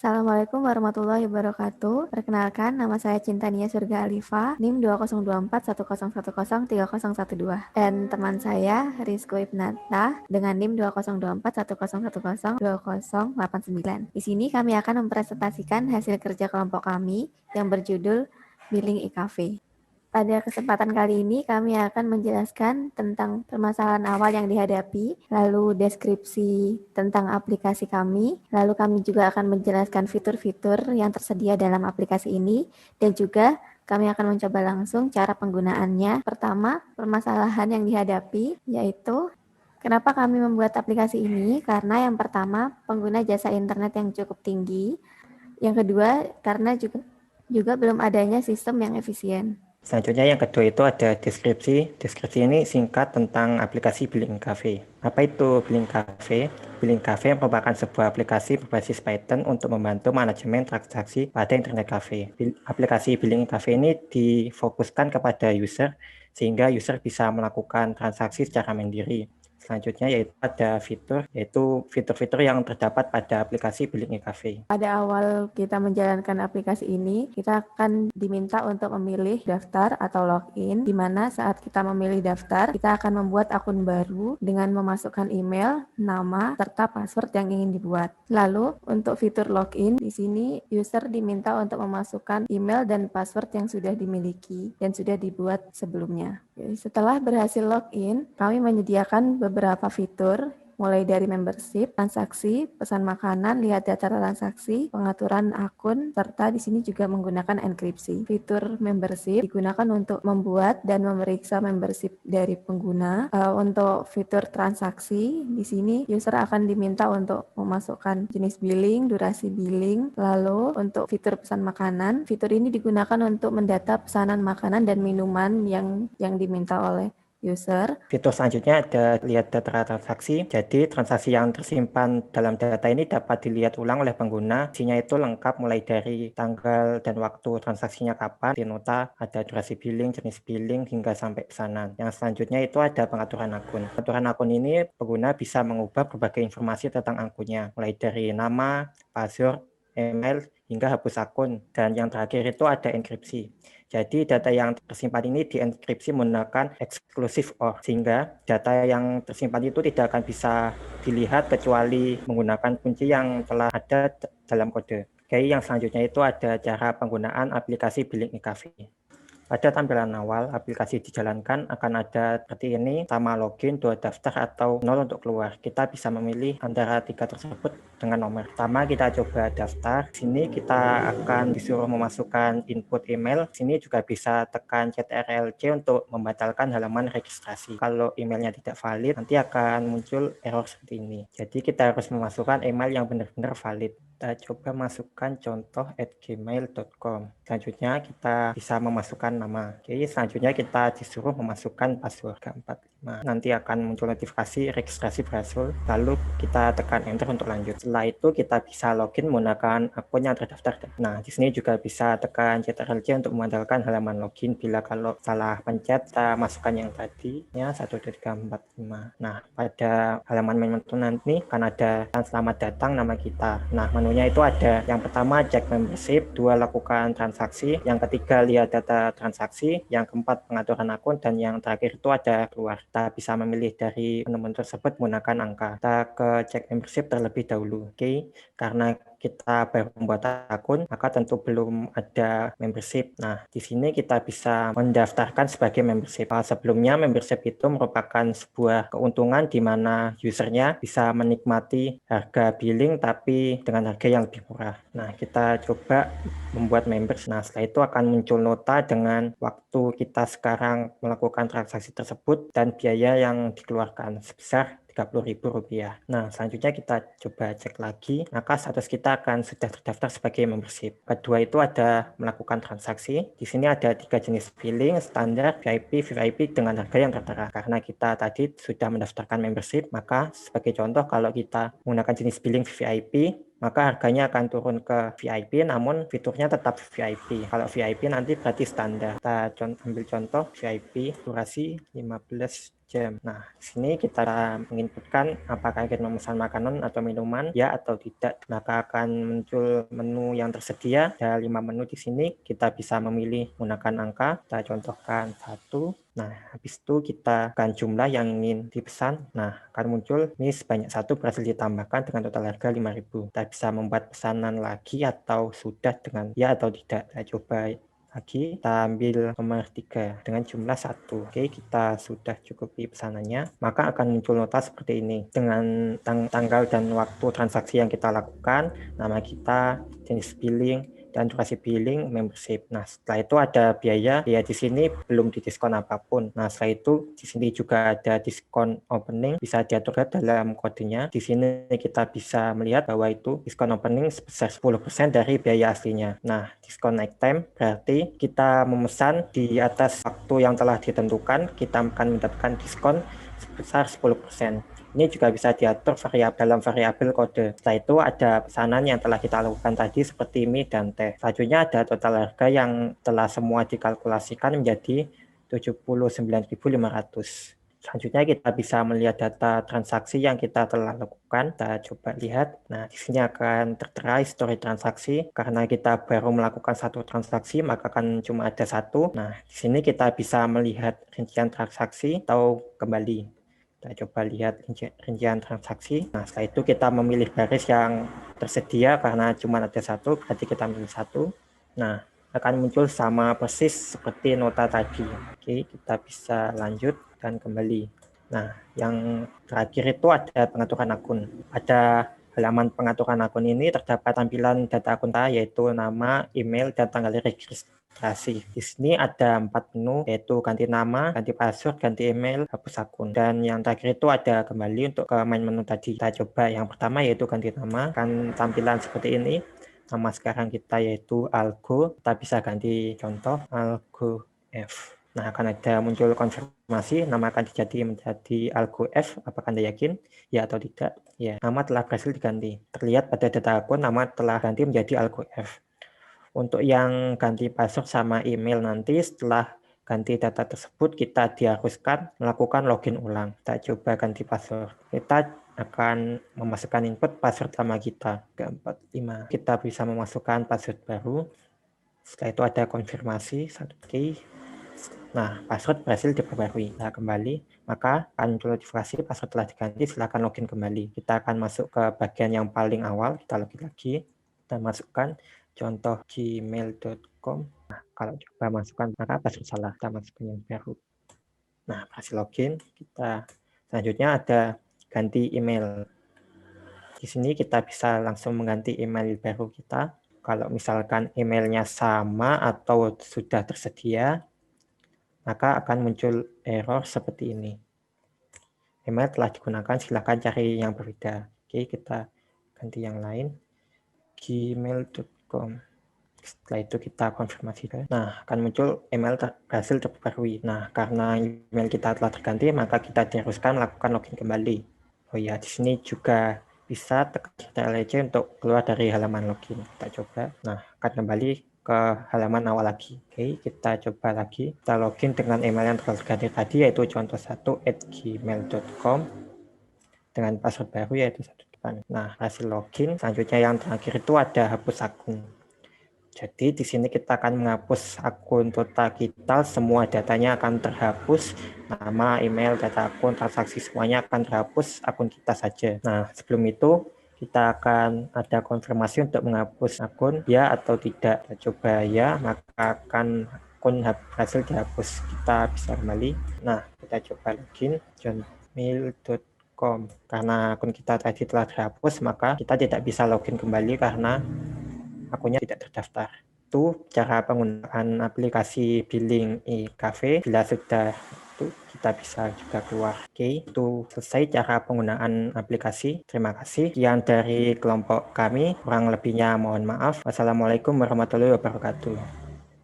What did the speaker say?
Assalamualaikum warahmatullahi wabarakatuh. Perkenalkan, nama saya Cintania Surga Alifa, NIM 202410103012. Dan teman saya Rizko Ibnata dengan NIM 202410102089. Di sini kami akan mempresentasikan hasil kerja kelompok kami yang berjudul Billing IKV. Pada kesempatan kali ini kami akan menjelaskan tentang permasalahan awal yang dihadapi, lalu deskripsi tentang aplikasi kami, lalu kami juga akan menjelaskan fitur-fitur yang tersedia dalam aplikasi ini, dan juga kami akan mencoba langsung cara penggunaannya. Pertama, permasalahan yang dihadapi yaitu kenapa kami membuat aplikasi ini? Karena yang pertama, pengguna jasa internet yang cukup tinggi. Yang kedua, karena juga belum adanya sistem yang efisien. Selanjutnya yang kedua itu ada deskripsi. Deskripsi ini singkat tentang aplikasi Billing Cafe. Apa itu Billing Cafe? Billing Cafe merupakan sebuah aplikasi berbasis Python untuk membantu manajemen transaksi pada internet cafe. Aplikasi Billing Cafe ini difokuskan kepada user sehingga user bisa melakukan transaksi secara mandiri. Selanjutnya ada fitur-fitur yang terdapat pada aplikasi Billing Cafe. Pada awal kita menjalankan aplikasi ini, kita akan diminta untuk memilih daftar atau login, di mana saat kita memilih daftar, kita akan membuat akun baru dengan memasukkan email, nama, serta password yang ingin dibuat. Lalu, untuk fitur login, di sini user diminta untuk memasukkan email dan password yang sudah dimiliki dan sudah dibuat sebelumnya. Setelah berhasil login, kami menyediakan beberapa fitur mulai dari membership, transaksi, pesan makanan, lihat data transaksi, pengaturan akun, serta di sini juga menggunakan enkripsi. Fitur membership digunakan untuk membuat dan memeriksa membership dari pengguna. Untuk fitur transaksi, di sini user akan diminta untuk memasukkan jenis billing, durasi billing, lalu untuk fitur pesan makanan, fitur ini digunakan untuk mendata pesanan makanan dan minuman yang diminta oleh user. Fitur selanjutnya ada lihat data transaksi. Jadi transaksi yang tersimpan dalam data ini dapat dilihat ulang oleh pengguna. Isinya itu lengkap mulai dari tanggal dan waktu transaksinya kapan, di nota, ada durasi billing, jenis billing, hingga sampai pesanan. Yang selanjutnya itu ada pengaturan akun. Pengaturan akun ini pengguna bisa mengubah berbagai informasi tentang akunnya, mulai dari nama, password, email, hingga hapus akun. Dan yang terakhir itu ada enkripsi. Jadi data yang tersimpan ini dienkripsi menggunakan exclusive OR, sehingga data yang tersimpan itu tidak akan bisa dilihat kecuali menggunakan kunci yang telah ada dalam kode. Oke, yang selanjutnya itu ada cara penggunaan aplikasi Billing IKV. Pada tampilan awal, aplikasi dijalankan akan ada seperti ini, sama login, 2 daftar, atau 0 untuk keluar. Kita bisa memilih antara 3 tersebut dengan nomor. Pertama, kita coba daftar. Sini kita akan disuruh memasukkan input email. Sini juga bisa tekan CTRL-C untuk membatalkan halaman registrasi. Kalau emailnya tidak valid, nanti akan muncul error seperti ini. Jadi kita harus memasukkan email yang benar-benar valid. Kita coba masukkan contoh @gmail.com. Selanjutnya kita bisa memasukkan nama. Oke, selanjutnya kita disuruh memasukkan password 345. Nanti akan muncul notifikasi registrasi berhasil. Lalu kita tekan enter untuk lanjut. Setelah itu kita bisa login menggunakan akun yang terdaftar. Nah, di sini juga bisa tekan CTRL-C untuk memandalkan halaman login. Bila kalau salah pencet, kita masukkan yang tadi, ya 12345. Nah, pada halaman menu nanti kan ada selamat datang nama kita. Nah, menunya itu ada yang pertama cek membership, 2 lakukan transaksi, yang ketiga lihat data transaksi, yang keempat pengaturan akun, dan yang terakhir itu ada keluar. Kita bisa memilih dari menu tersebut menggunakan angka. Kita ke cek membership terlebih dahulu. Oke, karena kita baru membuat akun, maka tentu belum ada membership. Nah, di sini kita bisa mendaftarkan sebagai membership. Sebelumnya, membership itu merupakan sebuah keuntungan di mana usernya bisa menikmati harga billing tapi dengan harga yang lebih murah. Nah, kita coba membuat members. Nah, setelah itu akan muncul nota dengan waktu kita sekarang melakukan transaksi tersebut dan biaya yang dikeluarkan sebesar Rp30.000. Nah, selanjutnya kita coba cek lagi, maka status kita akan sudah terdaftar sebagai membership. Kedua itu ada melakukan transaksi. Di sini ada 3 jenis billing, standar, VIP, VVIP dengan harga yang tertera. Karena kita tadi sudah mendaftarkan membership, maka sebagai contoh kalau kita menggunakan jenis billing VVIP, maka harganya akan turun ke VIP, namun fiturnya tetap VIP. Kalau VIP nanti berarti standar. Kita ambil contoh VIP, durasi 15 jam. Nah, di sini kita menginputkan apakah ingin memesan makanan atau minuman, ya atau tidak. Maka akan muncul menu yang tersedia. Ada 5 menu di sini. Kita bisa memilih menggunakan angka. Kita contohkan 1. Nah, habis itu kita akan jumlah yang ingin dipesan. Nah, akan muncul ini sebanyak 1 berhasil ditambahkan dengan total harga 5.000. Kita bisa membuat pesanan lagi atau sudah dengan ya atau tidak. Kita coba lagi, kita ambil nomor 3 dengan jumlah 1. Oke, kita sudah cukupi pesanannya, maka akan muncul nota seperti ini dengan tanggal dan waktu transaksi yang kita lakukan, nama kita, jenis billing, dan durasi billing, membership. Nah, setelah itu ada biaya di sini belum didiskon apapun. Nah, setelah itu di sini juga ada diskon opening, bisa diatur dalam kodenya. Di sini kita bisa melihat bahwa itu diskon opening sebesar 10% dari biaya aslinya. Nah, diskon night time berarti kita memesan di atas waktu yang telah ditentukan, kita akan mendapatkan diskon sebesar 10%. Ini juga bisa diatur dalam variabel kode. Setelah itu ada pesanan yang telah kita lakukan tadi seperti mie dan teh. Selanjutnya ada total harga yang telah semua dikalkulasikan menjadi 79.500. Selanjutnya kita bisa melihat data transaksi yang kita telah lakukan. Kita coba lihat. Nah, di sini akan tertera histori transaksi. Karena kita baru melakukan 1 transaksi, maka akan cuma ada 1. Nah, di sini kita bisa melihat rincian transaksi atau kembali. Kita coba lihat rincian transaksi. Nah, setelah itu kita memilih baris yang tersedia karena cuma ada 1, berarti kita pilih 1. Nah, akan muncul sama persis seperti nota tadi. Oke, kita bisa lanjut dan kembali. Nah, yang terakhir itu ada pengaturan akun. Pada halaman pengaturan akun ini terdapat tampilan data akun yaitu nama, email, dan tanggal registrasi. Di sini ada 4 menu, yaitu ganti nama, ganti password, ganti email, hapus akun. Dan yang terakhir itu ada kembali untuk ke main menu tadi. Kita coba yang pertama yaitu ganti nama. Kan tampilan seperti ini. Nama sekarang kita yaitu Algo. Kita bisa ganti contoh Algo F. Nah, akan ada muncul konfirmasi, nama akan menjadi Algo F. Apakah Anda yakin? Ya atau tidak? Ya, nama telah berhasil diganti. Terlihat pada data akun, nama telah ganti menjadi Algo F. Untuk yang ganti password sama email nanti setelah ganti data tersebut kita diharuskan melakukan login ulang. Kita coba ganti password. Kita akan memasukkan input password lama kita 345. Kita bisa memasukkan password baru. Setelah itu ada konfirmasi 1 key. Nah, password berhasil diperbarui. Kita kembali, maka akan muncul notifikasi password telah diganti, silakan login kembali. Kita akan masuk ke bagian yang paling awal, kita login lagi. Kita masukkan contoh gmail.com. Nah, kalau coba masukkan maka password salah, kita masukkan yang baru. Nah, berhasil login. Kita selanjutnya ada ganti email. Di sini kita bisa langsung mengganti email baru kita. Kalau misalkan emailnya sama atau sudah tersedia, maka akan muncul error seperti ini. Email telah digunakan, silakan cari yang berbeda. Oke, kita ganti yang lain. gmail.com. Setelah itu kita konfirmasi. Nah, akan muncul email berhasil terperbarui. Nah, karena email kita telah terganti, maka kita diharuskan melakukan login kembali. Oh ya, di sini juga bisa tekan CTRL-C untuk keluar dari halaman login. Kita coba. Nah, akan kembali ke halaman awal lagi. Oke, kita coba lagi. Kita login dengan email yang telah terganti tadi, yaitu contoh 1@gmail.com dengan password baru yaitu 1 depan. Nah, hasil login. Selanjutnya yang terakhir itu ada hapus akun. Jadi di sini kita akan menghapus akun Total Kita, semua datanya akan terhapus, nama, email, data akun, transaksi semuanya akan terhapus, akun kita saja. Nah, sebelum itu kita akan ada konfirmasi untuk menghapus akun, ya atau tidak. Kita coba ya, maka akan akun berhasil dihapus. Kita bisa kembali. Nah, kita coba login johnmail.com. Karena akun kita tadi telah terhapus, maka kita tidak bisa login kembali karena akunnya tidak terdaftar. Itu cara penggunaan aplikasi billing e-cafe. Bila sudah itu kita bisa juga keluar. Oke, itu selesai cara penggunaan aplikasi. Terima kasih. Sekian dari kelompok kami. Kurang lebihnya mohon maaf. Wassalamualaikum warahmatullahi wabarakatuh.